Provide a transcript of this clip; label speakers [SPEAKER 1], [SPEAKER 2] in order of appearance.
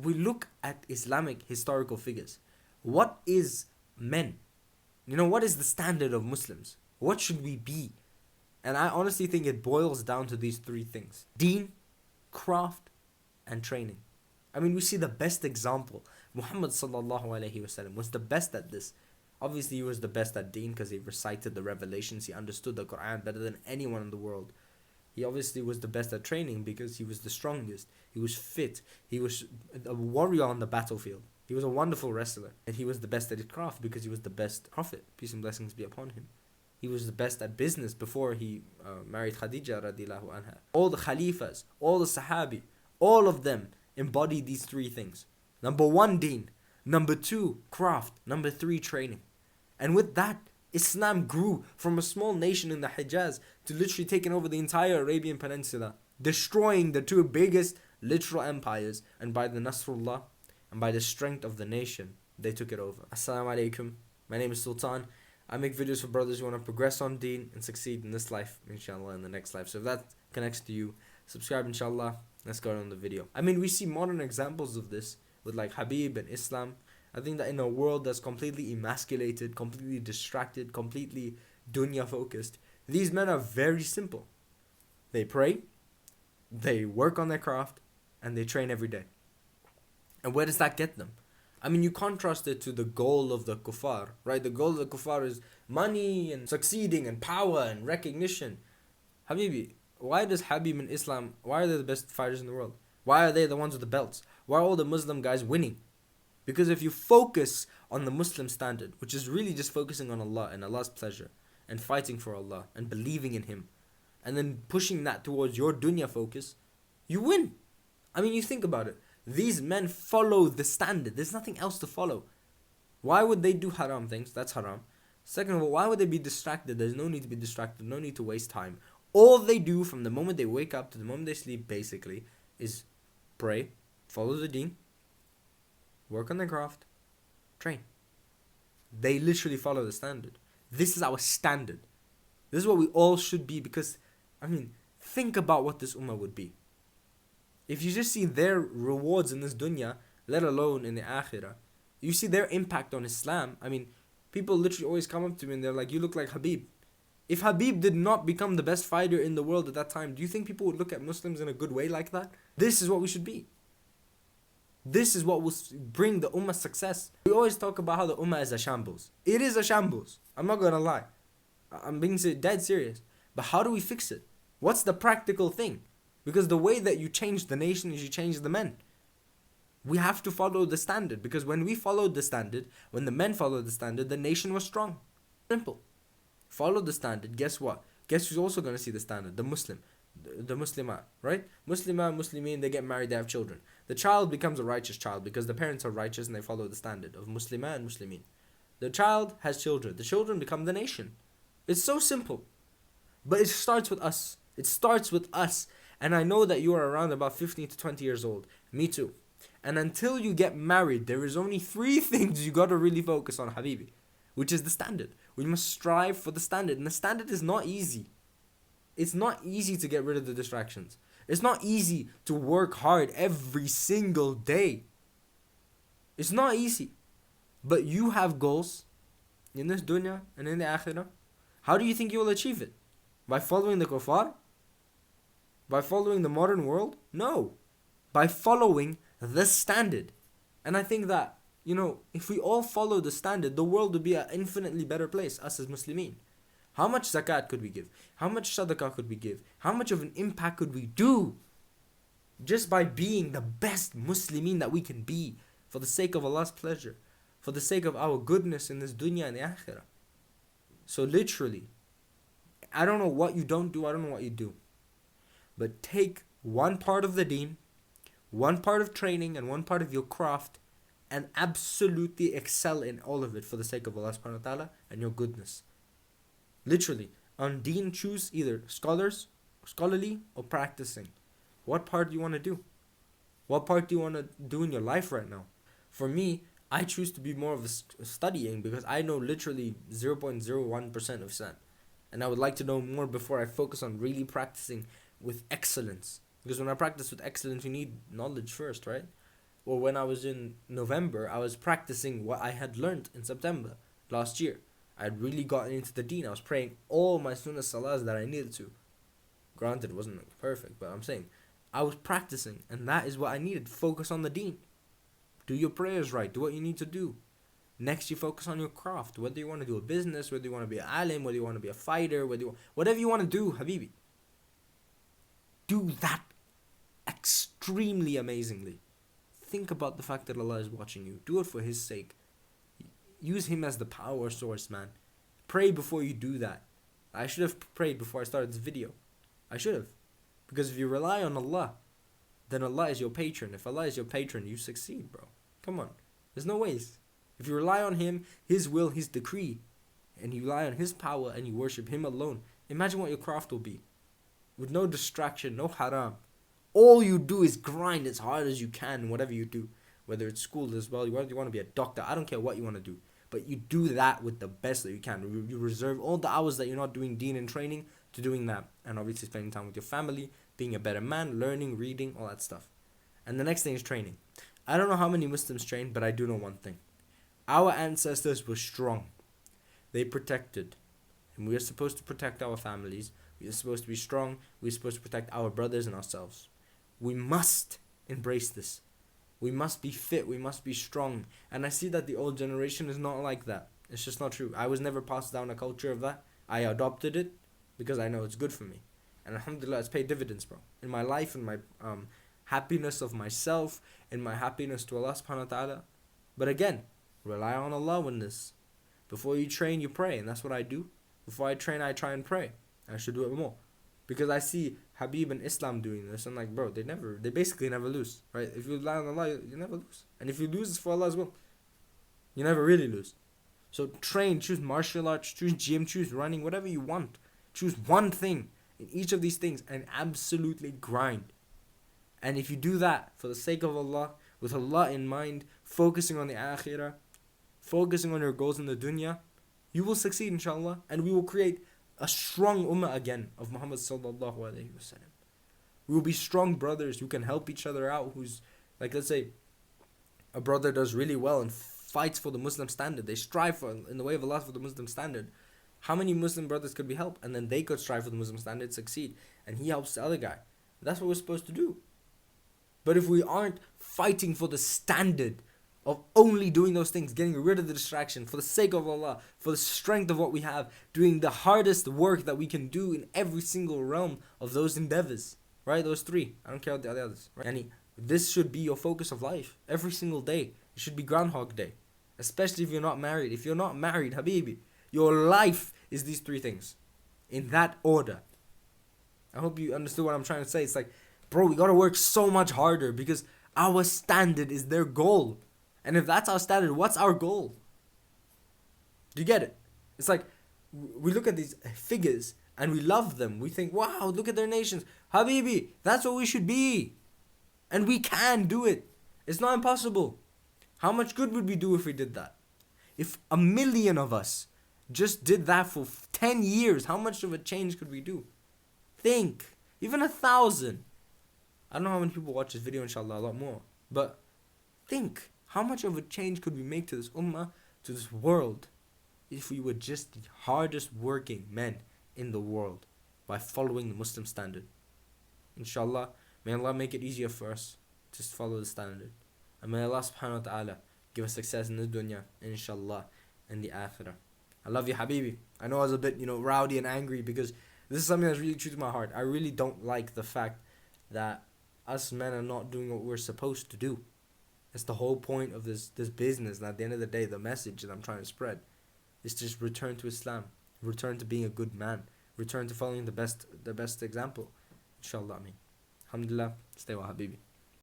[SPEAKER 1] We look at Islamic historical figures. What is men? What is the standard of Muslims? What should we be? And I honestly think it boils down to these three things: deen, craft, and training. We see the best example. Muhammad sallallahu alaihi wasallam was the best at this. Obviously, he was the best at deen because he recited the revelations. He understood the Quran better than anyone in the world. He obviously was the best at training because he was the strongest. He was fit. He was a warrior on the battlefield. He was a wonderful wrestler. And he was the best at his craft because he was the best prophet. Peace and blessings be upon him. He was the best at business before he married Khadija radiallahu anha. All the Khalifas, all the Sahabi, all of them embodied these three things. Number one, deen. Number two, craft. Number three, training. And with that, Islam grew from a small nation in the Hijaz to literally taking over the entire Arabian Peninsula, destroying the two biggest literal empires, and by the Nasrullah and by the strength of the nation, they took it over. Assalamu alaikum. My name is Sultan. I make videos for brothers who want to progress on deen and succeed in this life, inshallah, in the next life. So if that connects to you, subscribe, inshallah. Let's go on the video. We see modern examples of this with like Habib and Islam. I think that in a world that's completely emasculated, completely distracted, completely dunya focused, these men are very simple. They pray, they work on their craft, and they train every day. And where does that get them? You contrast it to the goal of the kuffar, right? The goal of the kuffar is money and succeeding and power and recognition. Habibi, why does Habib and Islam, why are they the best fighters in the world? Why are they the ones with the belts? Why are all the Muslim guys winning? Because if you focus on the Muslim standard, which is really just focusing on Allah and Allah's pleasure, and fighting for Allah and believing in Him, and then pushing that towards your dunya focus, you win. You think about it. These men follow the standard. There's nothing else to follow. Why would they do haram things? That's haram. Second of all, why would they be distracted? There's no need to be distracted. No need to waste time. All they do from the moment they wake up to the moment they sleep, basically, is pray, follow the deen, work on their craft, train. They literally follow the standard. This is our standard. This is what we all should be, because, think about what this ummah would be. If you just see their rewards in this dunya, let alone in the akhirah, you see their impact on Islam. People literally always come up to me and they're like, you look like Habib. If Habib did not become the best fighter in the world at that time, do you think people would look at Muslims in a good way like that? This is what we should be. This is what will bring the ummah success. We always talk about how the ummah is a shambles. It is a shambles. I'm not going to lie. I'm being dead serious. But how do we fix it? What's the practical thing? Because the way that you change the nation is you change the men. We have to follow the standard. Because when we followed the standard, when the men followed the standard, the nation was strong. Simple. Follow the standard. Guess what? Guess who's also going to see the standard? The Muslim. The Muslimah, right? Muslimah, Muslimin, they get married, they have children. The child becomes a righteous child because the parents are righteous and they follow the standard of Muslimah and Muslimin. The child has children. The children become the nation. It's so simple. But it starts with us. It starts with us. And I know that you are around about 15 to 20 years old. Me too. And until you get married, there is only three things you got to really focus on, Habibi, which is the standard. We must strive for the standard. And the standard is not easy. It's not easy to get rid of the distractions. It's not easy to work hard every single day. It's not easy. But you have goals in this dunya and in the akhirah. How do you think you will achieve it? By following the kuffar? By following the modern world? No. By following the standard. And I think that, if we all follow the standard, the world would be an infinitely better place, us as Muslimin. How much zakat could we give? How much sadaqah could we give? How much of an impact could we do? Just by being the best Muslimin that we can be, for the sake of Allah's pleasure, for the sake of our goodness in this dunya and the akhirah. So literally, I don't know what you don't do, I don't know what you do. But take one part of the deen, one part of training, and one part of your craft, and absolutely excel in all of it for the sake of Allah subhanahu wa ta'ala and your goodness. Literally, on deen, choose either scholarly or practicing. What part do you want to do? What part do you want to do in your life right now? For me, I choose to be more of a studying because I know literally 0.01% of Islam. And I would like to know more before I focus on really practicing with excellence. Because when I practice with excellence, you need knowledge first, right? Or when I was in November, I was practicing what I had learned in September last year. I had really gotten into the deen. I was praying all my sunnah salahs that I needed to. Granted, it wasn't perfect, but I'm saying I was practicing, and that is what I needed. Focus on the deen. Do your prayers right. Do what you need to do. Next, you focus on your craft. Whether you want to do a business, whether you want to be an alim, whether you want to be a fighter, whatever you want to do, Habibi. Do that extremely amazingly. Think about the fact that Allah is watching you. Do it for His sake. Use Him as the power source, man. Pray before you do that. I should have prayed before I started this video. I should have. Because if you rely on Allah, then Allah is your patron. If Allah is your patron, you succeed, bro. Come on. There's no ways. If you rely on Him, His will, His decree, and you rely on His power and you worship Him alone, imagine what your craft will be. With no distraction, no haram. All you do is grind as hard as you can, whatever you do. Whether it's school as well, whether you want to be a doctor, I don't care what you want to do. But you do that with the best that you can. You reserve all the hours that you're not doing deen and training to doing that. And obviously spending time with your family, being a better man, learning, reading, all that stuff. And the next thing is training. I don't know how many Muslims train, but I do know one thing. Our ancestors were strong. They protected. And we are supposed to protect our families. We are supposed to be strong. We are supposed to protect our brothers and ourselves. We must embrace this. We must be fit. We must be strong. And I see that the old generation is not like that. It's just not true. I was never passed down a culture of that. I adopted it because I know it's good for me. And alhamdulillah, it's paid dividends, bro. In my life, in my happiness of myself, in my happiness to Allah subhanahu wa ta'ala. But again, rely on Allah in this. Before you train, you pray. And that's what I do. Before I train, I try and pray. I should do it more. Because I see Habib and Islam doing this. I'm like, bro, they basically never lose. Right? If you rely on Allah, you never lose. And if you lose, it's for Allah as well. You never really lose. So train, choose martial arts, choose gym, choose running, whatever you want. Choose one thing in each of these things and absolutely grind. And if you do that for the sake of Allah, with Allah in mind, focusing on the akhirah, focusing on your goals in the dunya, you will succeed, inshallah. And we will create a strong ummah again of Muhammad sallallahu alayhi wa sallam. We will be strong brothers who can help each other out. Who's, like, let's say, a brother does really well and fights for the Muslim standard. They strive for, in the way of Allah, for the Muslim standard. How many Muslim brothers could be helped? And then they could strive for the Muslim standard, succeed. And he helps the other guy. That's what we're supposed to do. But if we aren't fighting for the standard of only doing those things, getting rid of the distraction, for the sake of Allah, for the strength of what we have, doing the hardest work that we can do in every single realm of those endeavors, right? Those three. I don't care about the others. Right? And this should be your focus of life. Every single day. It should be Groundhog Day. Especially if you're not married. If you're not married, Habibi, your life is these three things. In that order. I hope you understood what I'm trying to say. It's like, bro, we gotta work so much harder because our standard is their goal. And if that's our standard, what's our goal? Do you get it? It's like, we look at these figures and we love them. We think, wow, look at their nations. Habibi, that's what we should be. And we can do it. It's not impossible. How much good would we do if we did that? If 1 million of us just did that for 10 years, how much of a change could we do? Think. Even 1,000. I don't know how many people watch this video, inshallah, a lot more. But think. How much of a change could we make to this ummah, to this world, if we were just the hardest working men in the world by following the Muslim standard? Inshallah, may Allah make it easier for us to follow the standard. And may Allah subhanahu wa ta'ala give us success in this dunya, inshallah, and the akhirah. I love you, Habibi. I know I was a bit, rowdy and angry because this is something that's really true to my heart. I really don't like the fact that us men are not doing what we're supposed to do. It's the whole point of this business. And at the end of the day, the message that I'm trying to spread is to just return to Islam. Return to being a good man. Return to following the best example. Inshallah, Alhamdulillah. Stay well, Habibi.